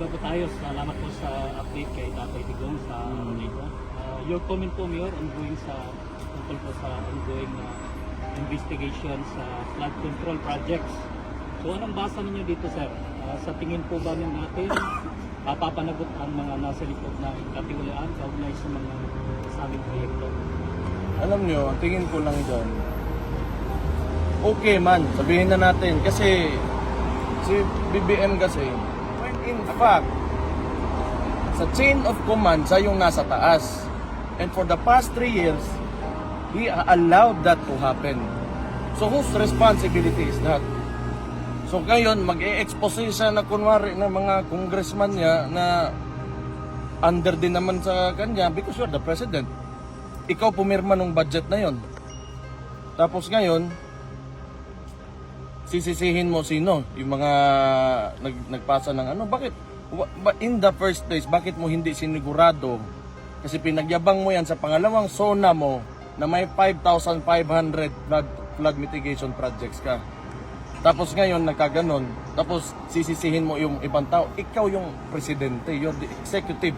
iba po tayo. Salamat po sa update kay Tatay Digong sa Ronaldo. Your comment po, Mayor, ongoing sa tungkol po sa ongoing investigation sa flood control projects. So anong basa ninyo dito, sir? Sa tingin po ba ng natin, papapanagot ang mga nasa likod ng katiwalaan kaugnay sa mga sabing proyekto? Alam nyo, ang tingin ko lang dyan, okay man, sabihin na natin. Kasi si BBM kasi, when in fact, sa chain of command, siya yung nasa taas. And for the past 3 years, he allowed that to happen. So whose responsibility is that? So ngayon, mag-e-expose siya na kunwari ng mga congressman niya na under din naman sa kanya because you're the president. Ikaw pumirma ng budget na yon. Tapos ngayon, sisisihin mo sino? Yung mga nagpasa ng ano? Bakit? In the first place, bakit mo hindi sinigurado? Kasi pinagyabang mo yan sa pangalawang SONA mo na may 5,500 flood mitigation projects ka. Tapos ngayon, nagkaganon. Tapos sisisihin mo yung ibang tao. Ikaw yung presidente. You're the executive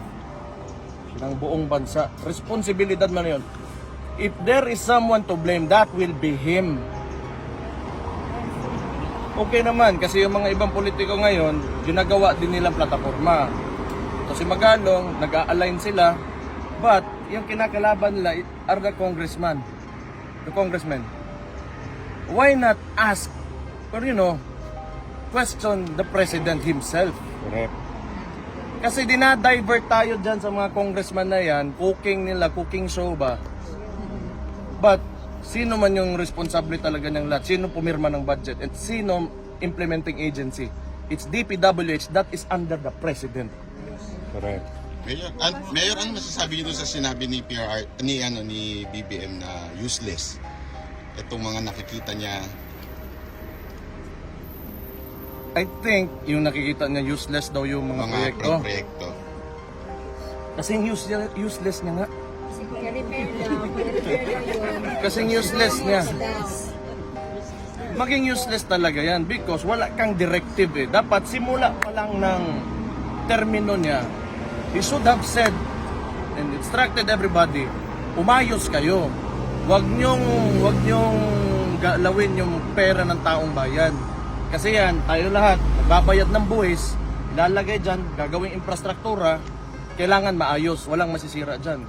ng buong bansa. Responsibilidad mo na yun. If there is someone to blame, that will be him. Okay naman, kasi yung mga ibang politiko ngayon, ginagawa din nilang plataforma. Kasi Magalong, nag-a-align sila, but yung kinakalaban nila are the congressmen. Why not ask, or question the president himself? Correct. Kasi dinadivert tayo dyan sa mga congressman na yan, cooking show ba? But, sino man yung responsable talaga ng lahat? Sino pumirma ng budget? At sino implementing agency? It's DPWH, that is under the president. Correct. Mayor, ano masasabi niyo sa sinabi ni ni BBM na useless? Itong mga nakikita niya. I think yung nakikita niya useless daw yung mga proyekto. Kasing useless niya nga. Kasing useless niya. Maging useless talaga yan because wala kang directive eh. Dapat simula pa lang ng termino niya, he should have said and instructed everybody, umayos kayo. Huwag niyong galawin yung pera ng taong bayan. Kasi yan, tayo lahat, nagbabayad ng buwis, ilalagay dyan, gagawing infrastruktura, kailangan maayos, walang masisira dyan.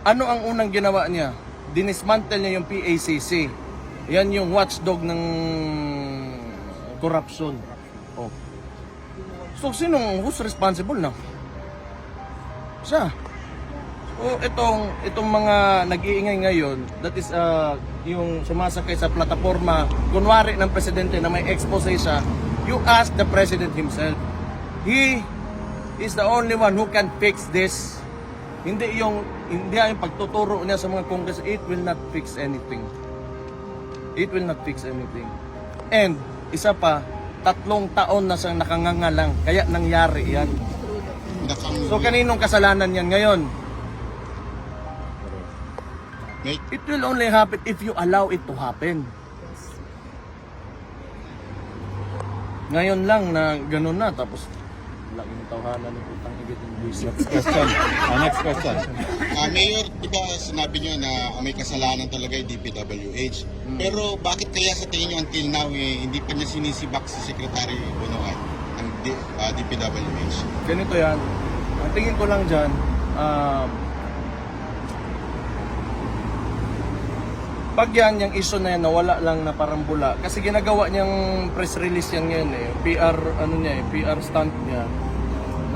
Ano ang unang ginawa niya? Dinismantle niya yung PACC. Yan yung watchdog ng corruption. Oh. So, who's responsible na? Siya. So, itong mga nag-iingay ngayon, that is yung sumasakay sa plataforma, kunwari ng presidente na may expose siya, you ask the president himself. He is the only one who can fix this. Hindi yung pagtuturo niya sa mga congress, it will not fix anything. It will not fix anything. And, isa pa, 3 taon na siyang nakangangalang, kaya nangyari yan. So, kaninong kasalanan yan ngayon? It will only happen if you allow it to happen. Ngayon lang na gano'n na, tapos laging tawanan ng utang ibitin buwisit. Next question. Next question. Mayor, di ba sinabi niyo na may kasalanan talaga yung DPWH? Pero bakit kaya sa tingin niyo until now hindi pa niya sinisibak si Secretary Bunoan ng DPWH? Ganito yan. Ang tingin ko lang dyan, pag yan, yung issue na yan, nawala lang na parang bula. Kasi ginagawa niyang press release yan ngayon eh. PR stunt niya.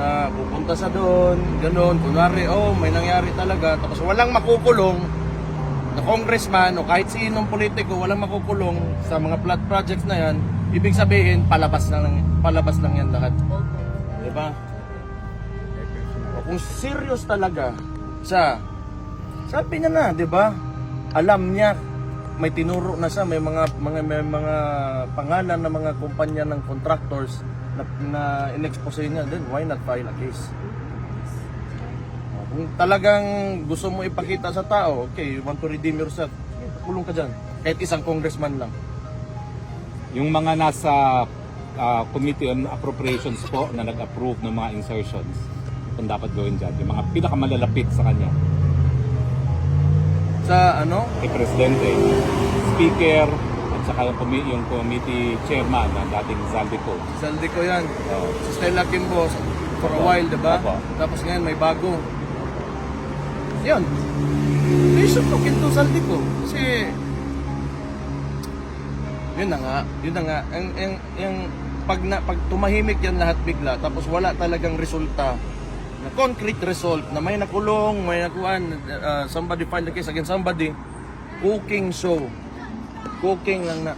Na pupunta sa doon, gano'n. Kunwari, may nangyari talaga. Tapos walang makukulong na congressman o kahit sinong politiko, walang makukulong sa mga flood projects na yan. Ibig sabihin, palabas lang yan lahat. Diba? Kung serious talaga siya, sabi niya na, diba? Alam niya, may tinuro na siya, may mga pangalan ng mga kumpanya ng contractors na in-expose niya, then why not file a case? Kung talagang gusto mo ipakita sa tao, okay, you want to redeem yourself, kulong ka dyan. Kahit isang congressman lang. Yung mga nasa Committee on Appropriations po na nag-approve ng mga insertions kung dapat gawin dyan. Yung mga pinakamalalapit sa kanya. Sa ano? Kay Presidente, Speaker, at saka yung committee chairman na dating Zaldico. Saldi ko yan. Oh. Si Stella Kimbo for a Opo. while, diba? Opo. Tapos ngayon may bago. Yun. They should look into Saldi ko. Kasi yun na nga. Pag tumahimik yan lahat bigla, tapos wala talagang resulta, na concrete result, na may nakulong, may nakuhan, somebody filed the case against somebody, cooking show. Cooking lang na.